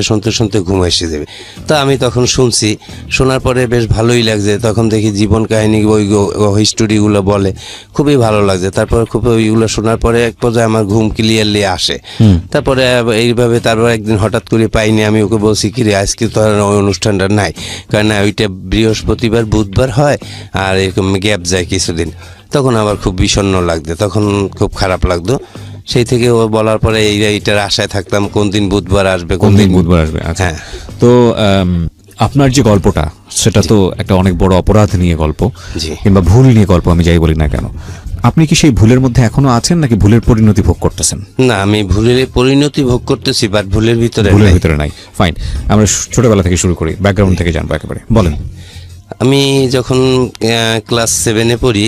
শুনতে শুনতে ঘুম এসে যাবে। তো আমি তখন শুনছি, শোনার পরে বেশ ভালোই লাগছে। তখন দেখি জীবন কাহিনী ওই স্টোরিগুলো বলে, খুবই ভালো লাগছে। তারপর খুব ওইগুলো শোনার পরে এক পর্যায়ে আমার ঘুম ক্লিয়ারলি আসে। তারপরে এইভাবে তারপর একদিন হঠাৎ করে পাইনি, আমি ওকে বলছি কি রে আজকে তো আর ওই অনুষ্ঠানটা নাই, কারণ ওইটা বৃহস্পতিবার বুধবার হয় আর এরকম গ্যাপ যায় কিছুদিন। তখন আবার খুব বিষণ্ণ লাগতো, তখন খুব খারাপ লাগতো। সেই থেকে ও বলার পরে এইটার আশায় থাকতাম কোন দিন বুধবার আসবে, কোন দিন বুধবার আসবে। আচ্ছা, তো আপনার যে গল্পটা সেটা তো একটা অনেক বড় অপরাধ নিয়ে গল্প, কিংবা ভুল নিয়ে গল্প, আমি যাই বলি না কেন। আপনি কি সেই ভুলের মধ্যে এখনো আছেন নাকি ভুলের পরিণতি ভোগ করতেছেন? না, আমি ভুলের পরিণতি ভোগ করতেছি, বাট ভুলের ভিতরে নাই। ফাইন, আমরা ছোটবেলা থেকে শুরু করি, ব্যাকগ্রাউন্ড থেকে জানবো একেবারে। বলেন। আমি যখন ক্লাস 7-এ পড়ি,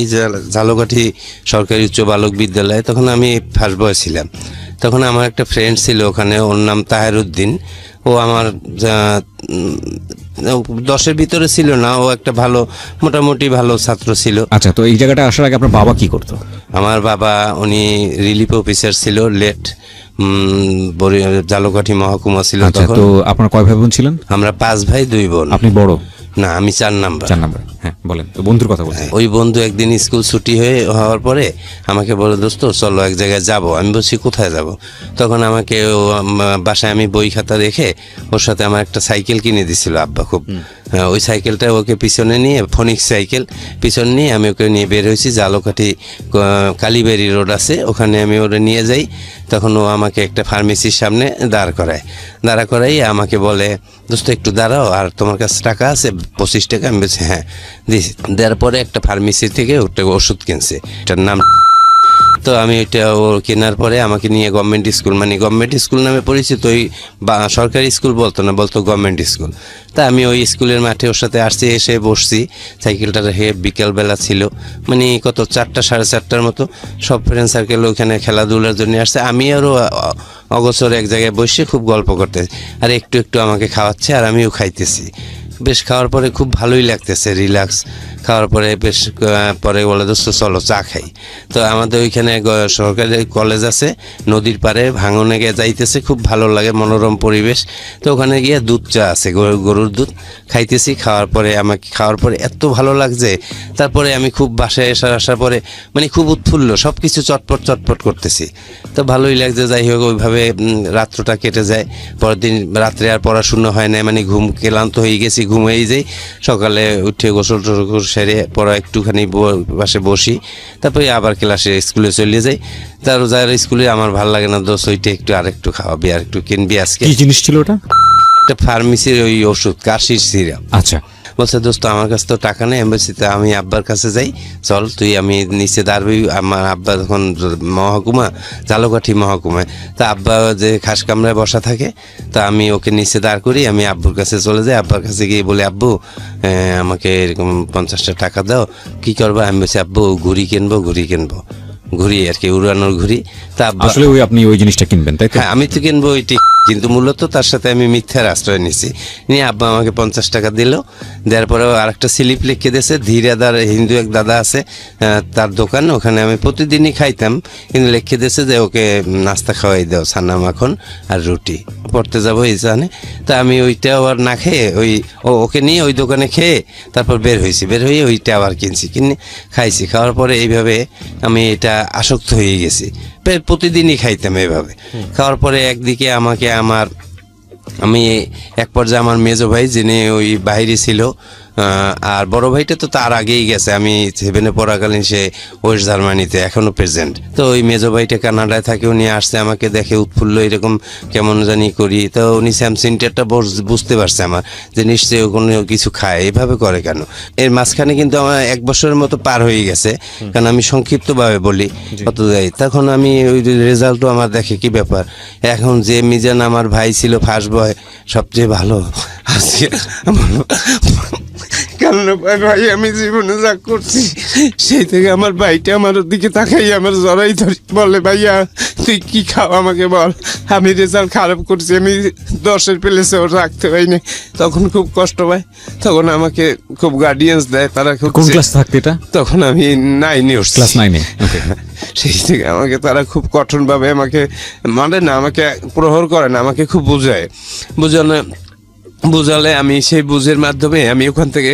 ঝালকাঠি সরকারি উচ্চ বালক বিদ্যালয়ে, তখন আমি ফার্স্ট বয় ছিলাম। তখন আমার একটা ফ্রেন্ড ছিল ওখানে, ওর নাম তাহেরউদ্দিন। ও আমার 10-এর ভিতরে ছিল না, ও একটা ভালো, মোটামুটি ভালো ছাত্র ছিল। আচ্ছা, তো এই জায়গাটা আসার আগে আপনার বাবা কি করতো? আমার বাবা উনি রিলিফ অফিসার ছিল, লেট ঝালকাঠি মহকুমা ছিল তখন। তো আপনার কয় ভাই বোন ছিলেন? আমরা 5 ভাই 2 বোন। আপনি বড়? না, আমি 4 নাম্বার। হ্যাঁ, বলেন। তো বন্ধুর কথা বলছেন। ওই বন্ধু একদিন স্কুল ছুটি হওয়ার পরে আমাকে বলে, দোস্ত চলো এক জায়গায় যাব। আমি বলছি কোথায় যাব? তখন আমাকে বাসায় আমি বই খাতা রেখে ওর সাথে আমার একটা সাইকেল কিনে দিছিল আব্বা খুব। ওই সাইকেলটা ওকে পিছনে নিয়ে, ফোনিক্স সাইকেল, পিছনে নিয়ে আমি ওকে নিয়ে বের হয়েছি। ঝালকাঠি কালীবাড়ি রোড আছে, ওখানে আমি ওরা নিয়ে যাই। তখন ও আমাকে একটা ফার্মেসির সামনে দাঁড় করাই আমাকে বলে, দোস্ত একটু দাঁড়াও, আর তোমার কাছে টাকা আছে? 25 টাকা। আমি বলছি হ্যাঁ দিয়েছি। দেওয়ার পরে একটা ফার্মেসি থেকে ওটা ওষুধ কিনছে, এটার নাম। তো আমি ওইটা ও কেনার পরে আমাকে নিয়ে গভর্নমেন্ট স্কুল, মানে গভর্নমেন্ট স্কুল নামে পরিচিত, ওই সরকারি স্কুল বলতো না, বলতো গভর্নমেন্ট স্কুল। তা আমি ওই স্কুলের মাঠে ওর সাথে এসে বসছি, সাইকেলটা রেখে। বিকালবেলা ছিল, মানে কত 4টা 4:30টার মতো। সব ফ্রেন্ড সার্কেল ওইখানে খেলাধুলার জন্য আসছে। আমি আরও অগোচর এক জায়গায় বসে খুব গল্প করতেছি, আর একটু একটু আমাকে খাওয়াচ্ছে আর আমিও খাইতেছি। বেশ খাওয়ার পরে খুব ভালোই লাগতেছে, রিল্যাক্স। খাওয়ার পরে বেশ পরে বলে, দোস্ত চলো চা খাই। তো আমাদের ওইখানে সরকারি কলেজ আছে, নদীর পাড়ে, ভাঙনে গিয়ে যাইতেছে, খুব ভালো লাগে, মনোরম পরিবেশ। তো ওখানে গিয়ে দুধ চা আছে, গরুর দুধ খাইতেছি। খাওয়ার পরে এত ভালো লাগছে। তারপরে আমি খুব বাসায় আসার পরে মানে খুব উৎফুল্ল, সব কিছু চটপট করতেছি। তো ভালোই লাগছে। যাই হোক, ওইভাবে রাত্রটা কেটে যায়। পরের দিন রাত্রে আর পড়াশোনা হয় না, মানে ক্লান্ত হয়ে গেছি, ঘুমিয়েই যাই। সকালে উঠে গোসল টোসল সেরে পড়া একটুখানি পাশে বসি, তারপরে আবার স্কুলে চলে যাই। তার যার স্কুলে আমার ভালো লাগে না, দোষ ওইটা একটু আরেকটু খাওয়াবি, আর একটু কিনবি। আজকে কি জিনিস ছিল ওটা? একটা ফার্মেসির ওই ওষুধ, কাশির সিরাপ। আচ্ছা। বলছে, দোস্ত আমার কাছে তো টাকা নেই। আমি বলছি আমি আব্বার কাছে যাই, চল তুই। আমি নিচে দাঁড়াবি। আমার আব্বা তখন ঝালকাঠি মহকুমায়। তা আব্বা যে খাস কামরায় বসা থাকে, তা আমি ওকে নিচে দাঁড় করি। আমি আব্বুর কাছে চলে যাই। আব্বার কাছে গিয়ে বলি, আব্বু আমাকে এরকম 50টা টাকা দাও, কি করবো? আমি বলছি, আব্বু ঘুড়ি কিনবো, ঘুড়ি আর কি, উড়ানোর ঘুড়ি। তা আসলে আপনি ওই জিনিসটা কিনবেন, তাই তো? হ্যাঁ, আমি তো কিনবো ওইটি, কিন্তু মূলত তার সাথে আমি মিথ্যার আশ্রয় নিছি। নিয়ে আব্বা আমাকে 50 টাকা দিল। দেওয়ার পরেও আরেকটা স্লিপ লিখে দিয়েছে, ধীরাদার হিন্দু এক দাদা আছে, তার দোকান, ওখানে আমি প্রতিদিনই খাইতাম। কিন্তু লিখে দিয়েছে যে ওকে নাস্তা খাওয়াই দাও, ছানা মাখন আর রুটি। পড়তে যাবো এই জানে। তা আমি ওইটা আবার না খেয়ে ওকে নিয়ে ওই দোকানে খেয়ে তারপর বের হয়ে ওইটা আবার কিনে খাইছি। খাওয়ার পরে এইভাবে আমি এটা আসক্ত হয়ে গেছি। প্রতিদিনই খাইতাম এইভাবে। খাওয়ার পরে একদিকে আমি এক পর্যায়ে আমার মেজো ভাই, যিনি ওই বাইরে ছিল, আর বড় ভাইটা তো তার আগেই গেছে, আমি 7-এ পড়াকালীন সে ওয়েস্ট জার্মানিতে এখনো প্রেজেন্ট। তো ওই মেজো ভাইটা কানাডায় থাকে, উনি আসছে, আমাকে দেখে উৎফুল্ল এরকম কেমন জানি করি। তো উনি স্যামসিনটা বুঝতে পারছে আমার, যে নিশ্চয়ই কোনো কিছু খায়, এভাবে করে কেন। এর মাঝখানে কিন্তু আমার 1 বছরের মতো পার হয়ে গেছে, কারণ আমি সংক্ষিপ্তভাবে বলি কত যাই। তখন আমি ওই রেজাল্টও আমার দেখে কি ব্যাপার। এখন যে মিজান আমার ভাই ছিল ফার্স্ট বয়, সবচেয়ে ভালো, আজকে কারণ ভাই আমি জীবনে যা করছি সেই থেকে আমার ভাইটা আমার দিকে তাকাই আমার জড়াই ধরি, বলে ভাইয়া তুই কি খাও আমাকে বল, আমি রেজাল্ট খারাপ করছি, আমি 10-এর প্লেসে ওর রাখতে পারিনি। তখন খুব কষ্ট পায়, তখন আমাকে খুব গার্ডিয়ান্স দেয়, তারা খুব কোন ক্লাস থাকতে এটা? তখন আমি 9-এ উঠছি, ক্লাস 9-এ। ওকে। সেই থেকে আমাকে তারা খুব কঠোরভাবে আমাকে মানে না, আমাকে প্রহর করে না, আমাকে খুব বুঝালে আমি সেই বুঝের মাধ্যমে আমি ওখান থেকে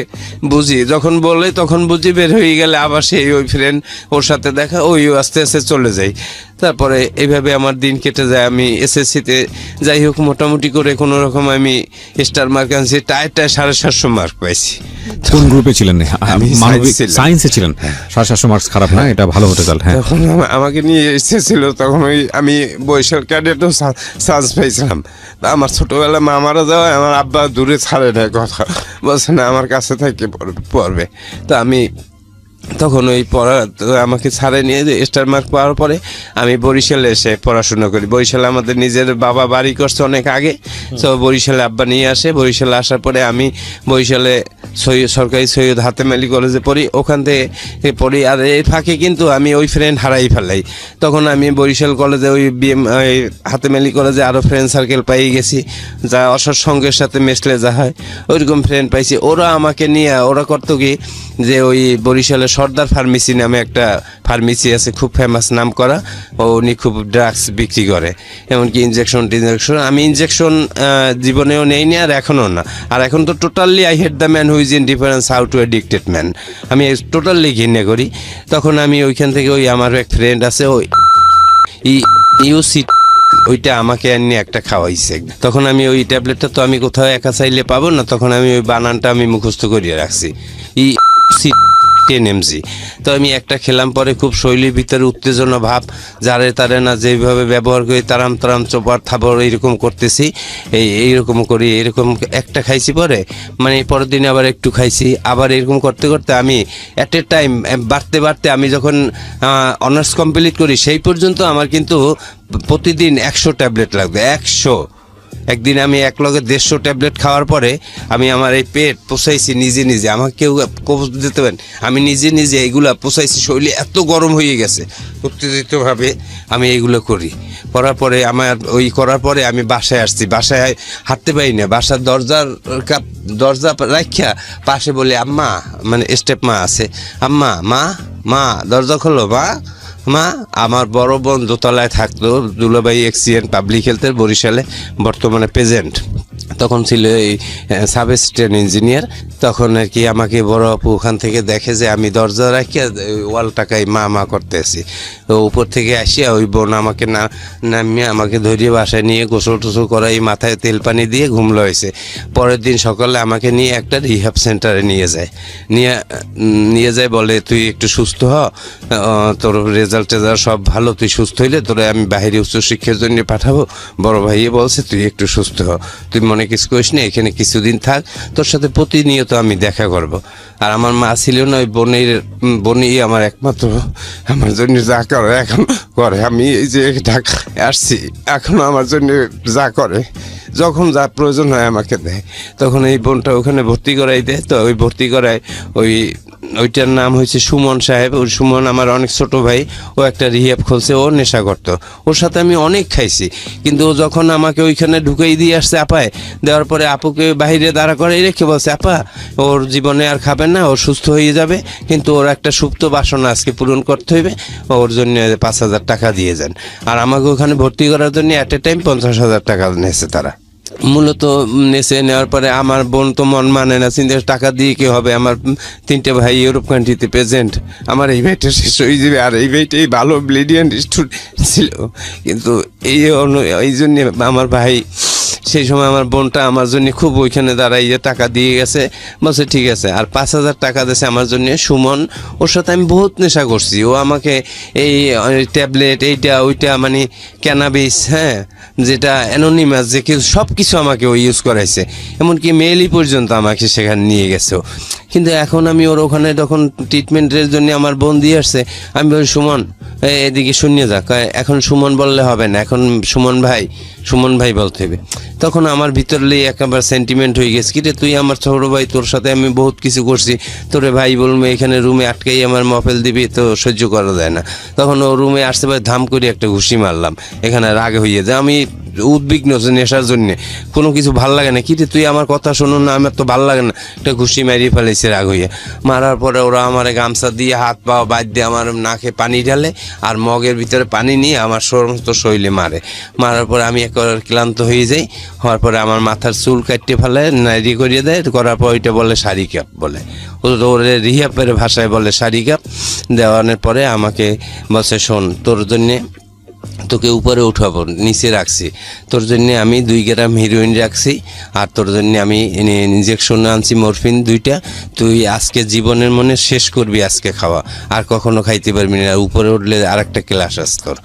বুঝি, যখন বলে তখন বুঝি, বের হয়ে গেলে আবার সেই ওই ফ্রেন্ড ওর সাথে দেখা, ওই আস্তে আস্তে চলে যাই। তারপরে এইভাবে আমার দিন কেটে যায়। আমি এসএসসিতে যাই হোক মোটামুটি করে কোনো রকম আমি স্টার মার্ক আনছি, টায় 750 মার্ক পাইছি। কোন গ্রুপে ছিলেন? আমি মানবিক science ছিলাম। সায়েন্সে ছিলেন। 750 মার্কস খারাপ না, এটা ভালো হতে গেল। হ্যাঁ, তখন আমাকে নিয়ে এসেছিল, তখন ওই আমি বরিশাল ক্যাডেটও চান্স পাইছিলাম। তা আমার ছোটবেলা মা মারা যাওয়ায় আমার আব্বা দূরে ছাড়ে না, কথা বলছে না আমার কাছে থেকে পড়বে। তো আমি তখন ওই পড়া আমাকে ছাড়ে নিয়ে স্টার মার্ক পাওয়ার পরে আমি বরিশালে এসে পড়াশোনা করি। বরিশালে আমাদের নিজের বাবা বাড়ি করছে অনেক আগে, তো বরিশালে আব্বা নিয়ে আসে। বরিশালে আসার পরে আমি বরিশালে সরকারি সৈয়দ হাতেম আলী কলেজে পড়ি, ওখান থেকে পড়ি। আর এই ফাঁকে কিন্তু আমি ওই ফ্রেন্ড হারাই ফেলাই। তখন আমি বরিশাল কলেজে ওই হাতেম আলী কলেজে আরও ফ্রেন্ড সার্কেল পাই গেছি, যা অসৎ সঙ্গের সাথে মেশলে যা হয় ওইরকম ফ্রেন্ড পাইছি। ওরা আমাকে নিয়ে ওরা করতো কি, যে ওই বরিশালে সর্দার ফার্মেসি নামে একটা ফার্মেসি আছে, খুব ফেমাস, নাম করা, উনি খুব ড্রাগস বিক্রি করে, এমনকি ইনজেকশন। আমি ইনজেকশন জীবনেও নেইনি আর এখনও না। আর এখন তো totally I hate the man who is in difference how to addicted man, আমি টোটালি ঘৃণা করি। তখন আমি ওইখান থেকে ওই আমার এক ফ্রেন্ড আছে ওই ইউসি, ওইটা আমাকে এনে একটা খাওয়াইছে। তখন আমি ওই ট্যাবলেটটা তো আমি কোথাও একা চাইলে পাবো না, তখন আমি ওই বানানটা আমি মুখস্থ করিয়ে রাখছি, IUC10mg। তো আমি একটা খেলাম, পরে খুব শৈলীর ভিতরে উত্তেজনা ভাব, যারে তারে না যেভাবে ব্যবহার করি, তারাম তারাম চোপার থাবর এইরকম করতেছি, এইরকম করি, এরকম একটা খাইছি। পরে মানে পরের দিন আবার একটু খাইছি, আবার এরকম করতে করতে আমি অ্যাট এ টাইম বাড়তে আমি যখন অনার্স কমপ্লিট করি সেই পর্যন্ত আমার কিন্তু প্রতিদিন 100 ট্যাবলেট লাগবে, 100। একদিন আমি এক লগে 150 ট্যাবলেট খাওয়ার পরে আমি আমার এই পেট পোষাইছি নিজে, আমাকে কেউ কবজ দিতে পারেন, আমি নিজে এইগুলা পোষাইছি। শরীরে এত গরম হয়ে গেছে, উত্তেজিতভাবে আমি এইগুলো করি। করার পরে করার পরে আমি বাসায় আসছি, বাসায় হাঁটতে পারি না, বাসার দরজা রাখিয়া পাশে বলে আম্মা, মানে স্টেপ মা আছে, আম্মা, মা দরজা খোলো, মা। আমার বড় বোন দোতলায় থাকতো, দুলাভাই এক্সিডেন্ট পাবলিক হেলথের বরিশালে, বর্তমানে প্রেজেন্ট, তখন ছিল এই সাব অ্যাসিস্ট্যান্ট ইঞ্জিনিয়ার। তখন আর কি আমাকে বড় আপু ওখান থেকে দেখে যে আমি দরজা রাখিয়া ওয়ালটাকায় মা করতেছি, তো উপর থেকে আসিয়া ওই বোন আমাকে নামিয়ে আমাকে ধরিয়ে বাসায় নিয়ে গোসল টোসল করাই, মাথায় তেল পানি দিয়ে ঘুমলো হয়েছে। পরের দিন সকালে আমাকে নিয়ে একটা রিহ্যাব সেন্টারে নিয়ে যায়, বলে তুই একটু সুস্থ হ, তোর রেজাল্ট সব ভালো, তুই সুস্থ হইলে তোরা আমি বাইরে উচ্চশিক্ষার জন্য পাঠাবো। বড় ভাইয়ে বলছে তুই একটু সুস্থ হ, তুই মনে কিছু করিস না, এখানে কিছুদিন থাক, তোর সাথে প্রতিনিয়ত আমি দেখা করব। আর আমার মা ছিল না, ওই বোনই আমার একমাত্র, আমার জন্য যা করে এখন করে। আমি এই যে ঢাকা আসছি, এখনো আমার জন্য যা করে, যখন যা প্রয়োজন হয় আমাকে দেয়। তখন এই বোনটা ওখানে ভর্তি করাই দেয়, তো ওই ভর্তি করায় ওইটার নাম হয়েছে সুমন সাহেব। ওই সুমন আমার অনেক ছোট ভাই, ও একটা রিহ্যাব খুলছে, ও নেশা করতো, ওর সাথে আমি অনেক খাইছি। কিন্তু ও যখন আমাকে ওইখানে ঢুকেই দিয়ে আসছে আপায়, দেওয়ার পরে আপুকে বাইরে দাঁড়া করে রেখে বলছে, আপা ওর জীবনে আর খাবেন না, ও সুস্থ হয়ে যাবে, কিন্তু ওর একটা সুপ্ত বাসনা আজকে পূরণ করতে হইবে, ওর জন্য 5,000 টাকা দিয়ে যান। আর আমাকে ওখানে ভর্তি করার জন্য অ্যাট এ টাইম 50,000 টাকা নিয়েছে তারা। মূলত নেওয়ার পরে আমার বোন তো মন মানে না, চিন্তা টাকা দিয়ে কি হবে, আমার 3টে ভাই ইউরোপ কান্ট্রিতে প্রেজেন্ট, আমার এই ভাইটা শেষ হয়ে যাবে। আর এই ভাইটাই ভালো ব্রিলিয়ান্ট স্টুডেন্ট ছিল, কিন্তু এই জন্য আমার ভাই সেই সময় আমার বোনটা আমার জন্য খুব ওইখানে দাঁড়াইয়ে টাকা দিয়ে গেছে, বলছে ঠিক আছে। আর 5,000 টাকা দিয়েছে আমার জন্য সুমন, ওর সাথে আমি বহুত নেশা করছি। ও আমাকে এই ট্যাবলেট এইটা ওইটা, মানে ক্যানাবিস, হ্যাঁ, যেটা অ্যানোনিমাস, যে কিছু সব কিছু আমাকে ও ইউজ করাইছে, এমনকি মেইলই পর্যন্ত আমাকে সেখানে নিয়ে গেছে। কিন্তু এখন আমি ওর ওখানে যখন ট্রিটমেন্টের জন্য আমার বোন দিয়ে আসছে, আমি বলি সুমন এদিকে শুনিয়ে যাক। এখন সুমন বললে হবে না, এখন সুমন ভাই সুমন ভাই বলতে হবে। তখন আমার ভিতরে একেবারে সেন্টিমেন্ট হয়ে গেছে, কিরে তুই আমার ছোট ভাই, তোর সাথে আমি বহুত কিছু করছি, তোরে ভাই বলবো এখানে রুমে আটকাই আমার মফেল দিবি, তো সহ্য করা যায় না। তখন ও রুমে আসতে পারে, ধাম করে একটা ঘুষি মারলাম, এখানে রাগ হয়ে যায়। আমি উদ্বিগ্ন নেশার জন্য, কোনো কিছু ভাল লাগে না, কিরে তুই আমার কথা শোনো না, আমার তো ভাল লাগে না, একটা ঘুষি মারিয়ে ফেলেছে রাগ হইয়া। মারার পরে ওরা আমার গামছা দিয়ে হাত পা বাদ দিয়ে আমার নাকে পানি ঢালে আর মগের ভিতরে পানি নিয়ে আমার সমস্ত শরীরে মারার পরে আমি একেবারে ক্লান্ত হয়ে যাই। হওয়ার পরে আমার মাথার চুল কাটতে ফেলে, নাইরি করিয়ে দেয়, করার পর ওইটা বলে শাড়ি কাপ বলে, ওরে রিহাপের ভাষায় বলে শাড়ি কাপ। দেওয়ানোর পরে আমাকে বলছে, শোন তোর জন্যে তোকে উপরে উঠাবো, নিচে রাখছি, তোর জন্য আমি 2 গ্রাম হিরোইন রাখছি, আর তোর জন্য আমি ইঞ্জেকশন আনছি মরফিন 2টা, তুই আজকে জীবনের মনে শেষ করবি আজকে খাওয়া, আর কখনো খাইতে পারবি না, উপরে উঠলে আর একটা ক্লাস আস তোর।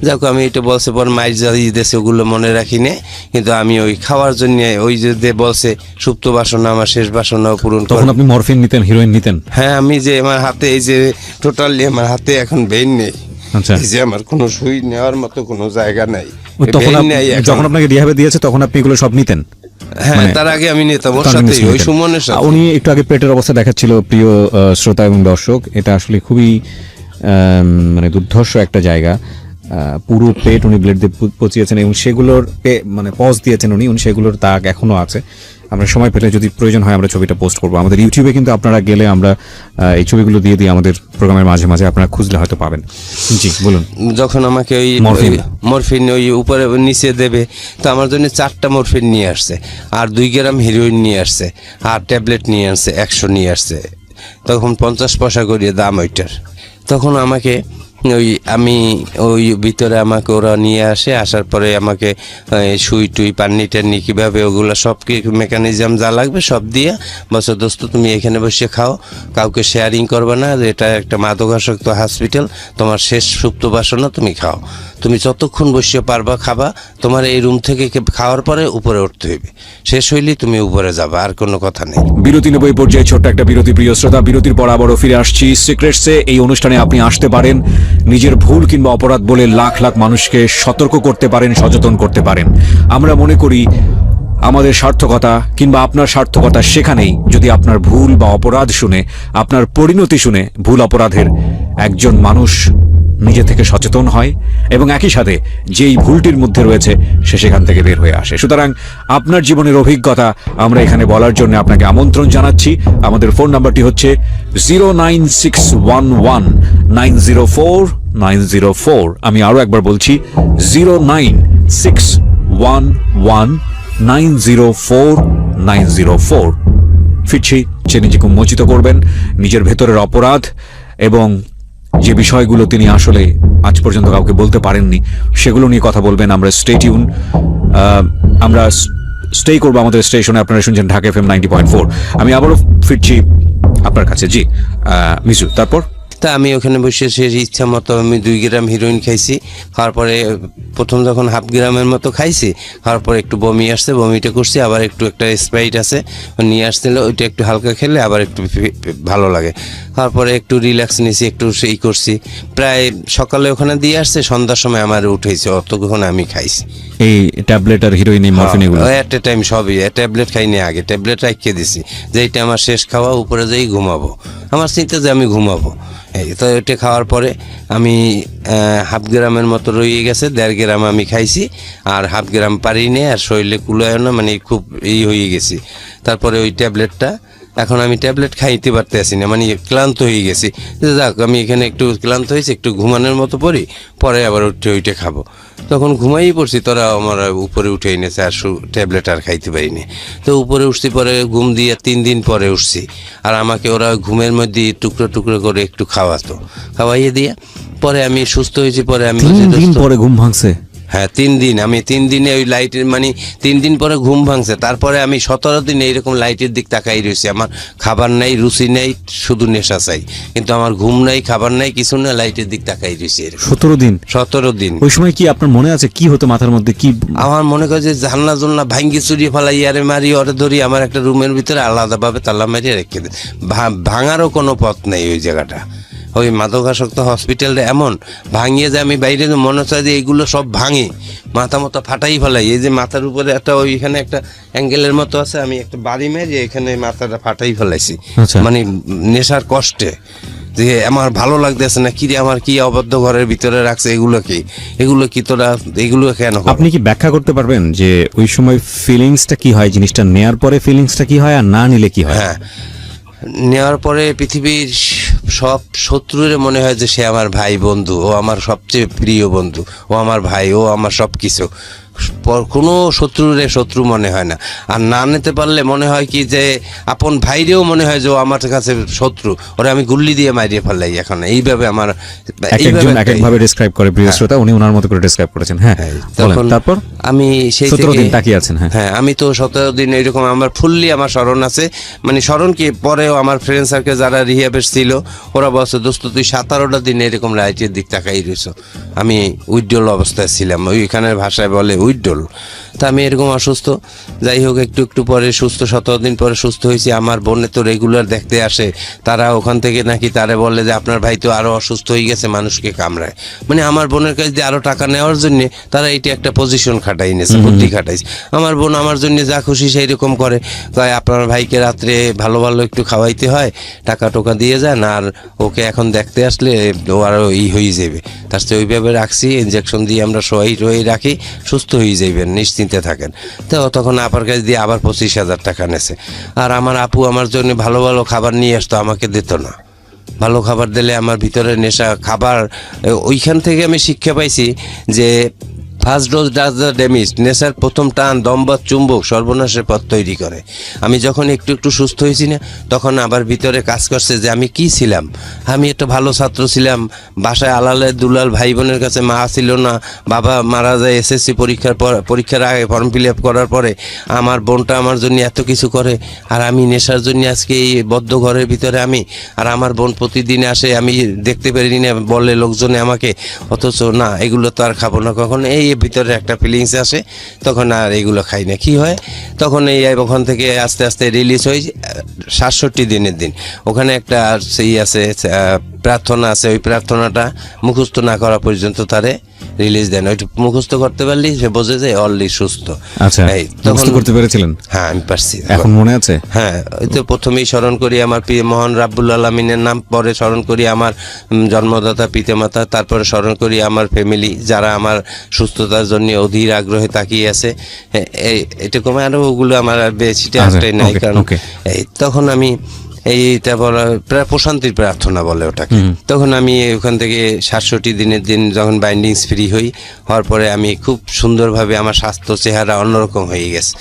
যাক আমি এটা বলছে পর মাইর জ্বালিয়ে দিয়েছে, ওগুলো মনে রাখি নে, কিন্তু আমি ওই খাওয়ার জন্য ওই যে বলছে সুপ্ত বাসনা আমার শেষ বাসনাও পূরণ কর। তখন আপনি মরফিন নিতেন, হিরোইন নিতেন? হ্যাঁ, আমি যে আমার হাতে এই যে টোটালি আমার হাতে এখন বেইন নেই, আচ্ছা, এই যে আমার কোনো সুই নেওয়ার মতো কোনো জায়গা নাই। তখন বেইন নেই এখন। যখন আপনাকে রিহাবে দিয়েছে তখন আপনি এগুলো সব নিতেন? হ্যাঁ, মানে তার আগে আমি নিতাম ওর তার সাথে, নিশ্চয়ই ওই নিতেন। সুমনের সাথে। উনি একটু আগে পেটের অবস্থা দেখাচ্ছিল প্রিয় শ্রোতা এবং দর্শক, এটা আসলে খুবই মানে দুর্ধর্ষ একটা জায়গা। পুরো পেট উনি ব্লেড দিয়ে পচিয়েছেন এবং সেগুলোর মানে পজ দিয়েছেন উনি সেগুলোর দাগ এখনো আছে। আমরা সময় পেলে যদি প্রয়োজন হয় আমরা ছবিটা পোস্ট করবো আমাদের ইউটিউবে, কিন্তু আপনারা গেলে আমরা এই ছবিগুলো দিয়ে দিই আমাদের প্রোগ্রামের মাঝে মাঝে, আপনারা খুঁজলে হয়তো পাবেন। জি বলুন। যখন আমাকে ওই মরফিন ওই উপরে নিচে দেবে, তো আমার জন্য 4টা মরফিন নিয়ে আসছে, আর 2 গ্রাম হিরোইন নিয়ে আসছে, আর ট্যাবলেট নিয়ে আসছে 100 নিয়ে আসছে, তখন 50 পয়সা করিয়ে দাম ওইটার। তখন আমাকে আমি ওই ভিতরে আমাকে ওরা নিয়ে আসে, আসার পরে আমাকে সুই টুই পান্নি টান্নি কীভাবে ওগুলো সব কি মেকানিজম যা লাগবে সব দিয়ে বলছে, দোস্ত তুমি এখানে বসে খাও, কাউকে শেয়ারিং করবে না, এটা একটা মাদকাসক্ত হসপিটাল, তোমার শেষ সুপ্ত বাসনা, তুমি খাও, তুমি যতক্ষণ বসে পারবা খাবা, তোমার এই রুম থেকে খাওয়ার পরে উপরে উঠতে হইবে, শেষ হইলেই তুমি উপরে যাবা, আর কোনো কথা নেই। বিরতি নেব এই পর্যায়ে, ছোট্ট একটা বিরতি। প্রিয় শ্রোতা, বিরতির পর আবারও ফিরে আসছি সিক্রেটসে। এই অনুষ্ঠানে আপনি আসতে পারেন, নিজের ভুল কিংবা অপরাধ বলে লাখ লাখ মানুষকে সতর্ক করতে পারেন, সচেতন করতে পারেন। আমরা মনে করি আমাদের সার্থকতা কিংবা আপনার সার্থকতা সেখানেই যদি আপনার ভুল বা অপরাধ শুনে, আপনার পরিণতি শুনে ভুল অপরাধের একজন মানুষ নিজে থেকে সচেতন হয় এবং একই সাথে যেই ভুলটির মধ্যে রয়েছে সে সেখান থেকে বের হয়ে আসে। সুতরাং আপনার জীবনের অভিজ্ঞতা আমরা এখানে বলার জন্য আপনাকে আমন্ত্রণ জানাচ্ছি। আমাদের ফোন নাম্বারটি হচ্ছে 09611904904। আমি আরো একবার বলছি 09611904904। ফিরছি, সে নিজেকে উন্মোচিত করবেন, নিজের ভেতরের অপরাধ এবং যে বিষয়গুলো তিনি আসলে আজ পর্যন্ত কাউকে বলতে পারেননি সেগুলো নিয়ে কথা বলবেন। আমরা স্টে টিউন, আমরা স্টে করবো আমাদের স্টেশনে। আপনারা শুনছেন ঢাকা FM 90.4। আমি আবারও ফিরছি আপনার কাছে। জি মিজু, তারপর? তা আমি ওখানে বসে সে ইচ্ছা মতো আমি 2 গ্রাম হিরোইন খাইছি। খাওয়ার পরে প্রথম যখন 1/2 গ্রামের মতো খাইছি, খাওয়ার পরে একটু বমি আসছে, বমিটা করছি, আবার একটু একটা স্প্রাইট আছে নিয়ে আসছিল, ওইটা একটু হালকা খেলে আবার একটু ভালো লাগে। খাওয়ার পরে একটু রিল্যাক্স নিয়েছি, একটু সেই করছি, প্রায় সকালে ওখানে দিয়ে আসছে, সন্ধ্যার সময় আমার উঠেছে, অতক্ষণ আমি খাইছি এই ট্যাবলেট আর হিরোইন, এই মরফিন, এগুলো এট এ টাইম সবই। ট্যাবলেট খাইনি, আগে ট্যাবলেট রাখিয়ে দিছি যে এইটা আমার শেষ খাওয়া, উপরে যাই ঘুমাবো, আমার চিন্তা যে আমি ঘুমাবো। এই তো এটা খাওয়ার পরে আমি 1/2 গ্রামের মতো রয়ে গেছে, 1.5 গ্রাম আমি খাইছি, আর 1/2 গ্রাম পারিনি, আর শরীরে কুলায় না, মানে খুব হয়ে গেছি। তারপরে ওই ট্যাবলেটটা, এখন আমি ট্যাবলেট খাইতে পারতে আসি না, মানে ক্লান্ত হয়ে গেছি, যাক আমি এখানে একটু ক্লান্ত হয়েছি, একটু ঘুমানোর মতো পড়ি, পরে আবার উঠে ওইটা খাবো। তখন ঘুমাই পড়ছি, তোরা আমার উপরে উঠে এনেছে, আর ট্যাবলেট আর খাইতে পারিনি। তো উপরে উঠছি, পরে ঘুম দিয়ে 3 দিন পরে উঠছি, আর আমাকে ওরা ঘুমের মধ্যে টুকরো টুকরো করে একটু খাওয়াতো, খাওয়াইয়ে দিয়ে পরে আমি সুস্থ হয়েছি। পরে আমি 3 দিন পরে ঘুম ভাঙছে? হ্যাঁ 3 দিন, আমি 3 দিনে ওই লাইটের মানে 3 দিন পরে ঘুম ভাঙছে। তারপরে আমি 17 দিন এইরকম লাইটের দিক তাকাই রয়েছি, আমার খাবার নাই, রুচি নেই, শুধু নেশা চাই, কিন্তু আমার ঘুম নাই, খাবার নাই, কিছু না, লাইটের দিক তাকাই রয়েছি। 17 দিন? 17 দিন। ওই সময় কি আপনার মনে আছে কি হতো মাথার মধ্যে? কি আমার মনে করে যে জানলা জুনলা ভাঙ্গি চুরিয়ে ফেলাই, ইয়ারে মারি, ওরে ধরি, আমার একটা রুমের ভিতরে আলাদাভাবে তালা মারিয়ে রেখে দেয়, ভাঙারও কোনো পথ নেই ওই জায়গাটা, ওই মাদকাসক্ত হসপিটালটা এমন ভাঙিয়ে যে আমি বাইরে যে মনে হচ্ছে যে এইগুলো সব ভাঙি মাথা মতো ফাটাই ফেলাই। এই যে মাথার উপরে একটা ওইখানে একটা অ্যাঙ্গেলের মতো আছে, আমি একটা বাড়ি মেরে এখানে মাথাটা ফাটাই ফেলাইছি, আচ্ছা। মানে নেশার কষ্টে। যে আমার ভালো লাগতেছে না, কি রে আমার কি অবদ্ধ ঘরের ভিতরে রাখছে, এগুলো কি তোরা এগুলো কেন করো? আপনি কি ব্যাখ্যা করতে পারবেন যে ওই সময় ফিলিংসটা কি হয়, জিনিসটা নেয়ার পরে ফিলিংসটা কি হয় আর না নিলে কি হয়? হ্যাঁ, নেওয়ার পরে পৃথিবীর সব শত্রুরে মনে হয় যে সে আমার ভাই বন্ধু, ও আমার সবচেয়ে প্রিয় বন্ধু, ও আমার ভাই, ও আমার সব কিছু। কোনো শত্রুরে শত্রু মনে হয় না। আর না নিতে পারলে মনে হয় কি যে আপন ভাইরেও মনে হয় যে ও আমার কাছে শত্রু, ওরা আমি গুল্লি দিয়ে মারিয়ে ফেলাই। এখন এইভাবে আমার একজন এক একভাবে ডেসক্রাইব করে প্রিয় শ্রোতা, উনি ওনার মতো করে ডেসক্রাইব করেছেন। হ্যাঁ, বলেন, তারপর আমি সেই 17 দিন তাকিয়ে আছেন। হ্যাঁ, আমি তো 17 দিন এইরকম আমার ফুললি আমার স্মরণ আছে, মানে স্মরণ কি পরেও আমার ফ্রেন্ড সার্কেল যারা রিহাবের ছিল ওরা বলছে দোস্ত তুই 17টা দিন এরকম রাইটের দিক তাকাই রয়েছ। আমি উইড্রল অবস্থায় ছিলাম, ওইখানের ভাষায় বলে উইড্রল। তা আমি এরকম অসুস্থ, যাই হোক একটু একটু পরে সুস্থ, 17 দিন পরে সুস্থ হয়েছি। আমার বোনে তো রেগুলার দেখতে আসে, তারা ওখান থেকে নাকি তারে বলে যে আপনার ভাই তো আরো অসুস্থ হয়ে গেছে, মানুষকে কামড়ায়। মানে আমার বোনের কাছে দিয়ে আরো টাকা নেওয়ার জন্য তারা এটি একটা পজিশন খাটাই নিয়েছে, বুদ্ধি খাটাইছে। আমার বোন আমার জন্য যা খুশি সেই রকম করে, কয় আপনার ভাইকে রাত্রে ভালো ভালো একটু খাওয়াইতে হয়, টাকা টোকা দিয়ে যান, আর ওকে এখন দেখতে আসলে ও আরো হয়ে যাবে। তার চেয়ে ওইভাবে রাখছি, ইনজেকশন দিয়ে আমরা রয়ে রাখি, সুস্থ হয়ে যাইবেন, নিশ্চিন্তে থাকেন। তো তখন আপার কাছে দিয়ে আবার 25,000 টাকা নেছে। আর আমার আপু আমার জন্য ভালো ভালো খাবার নিয়ে আসতো, আমাকে দিত না। ভালো খাবার দিলে আমার ভিতরে নেশা, খাবার ওইখান থেকে আমি শিক্ষা পাইছি যে first dose does the damage. নেশার প্রথম টান দম্বা চুম্বক সর্বনাশের পথ তৈরি করে। আমি যখন একটু একটু সুস্থ হয়েছি না, তখন আবার ভিতরে কাজ করছে যে আমি কি ছিলাম। আমি একটা ভালো ছাত্র ছিলাম, বাসায় আলালে দুলাল ভাই বোনের কাছে মা ছিল না, বাবা মারা যায় এসএসসি পরীক্ষার আগে ফর্ম ফিল আপ করার পরে। আমার বোনটা আমার জন্য এত কিছু করে, আর আমি নেশার জন্য আজকে এই বদ্ধ ঘরের ভিতরে আমি। আর আমার বোন প্রতিদিন আসে, আমি দেখতে পারি না বলে লোকজনে আমাকে, অথচ না এগুলো তো আর খাবো না কখন। এই ভিতরে একটা ফিলিংস আসে, তখন আর এগুলো খাই না। কি হয় তখন এই ওখান থেকে আস্তে আস্তে রিলিজ হয় 67 দিনের দিন। ওখানে একটা সেই আছে প্রার্থনা আছে, ওই প্রার্থনাটা মুখস্থ না করা পর্যন্ত তারে রিলিজ দেন। ওইটা মুখস্থ করতে পারলি সে বোঝে যে অলরেডি সুস্থ। আচ্ছা, মুখস্থ করতে পেরেছিলেন? হ্যাঁ, আমি পারছি। এখন মনে আছে? হ্যাঁ, ওই তো প্রথমেই স্মরণ করি আমার প্রিয় মহান রাব্বুল আলামিনের নাম, পরে স্মরণ করি আমার জন্মদাতা পিতামাতা, তারপরে স্মরণ করি আমার ফ্যামিলি যারা আমার সুস্থতার জন্য অধীর আগ্রহে তাকিয়ে আছে। এটুকু আরো ওগুলো আমার আর বেশিটা একটাই নাই, কারণ এই তখন আমি এইটা বলা প্রায় প্রশান্তির প্রার্থনা বলে ওটাকে। তখন আমি ওখান থেকে 67 দিনের দিন যখন বাইন্ডিংস ফ্রি হওয়ার পরে আমি খুব সুন্দরভাবে আমার স্বাস্থ্য চেহারা অন্যরকম হয়ে গেছে।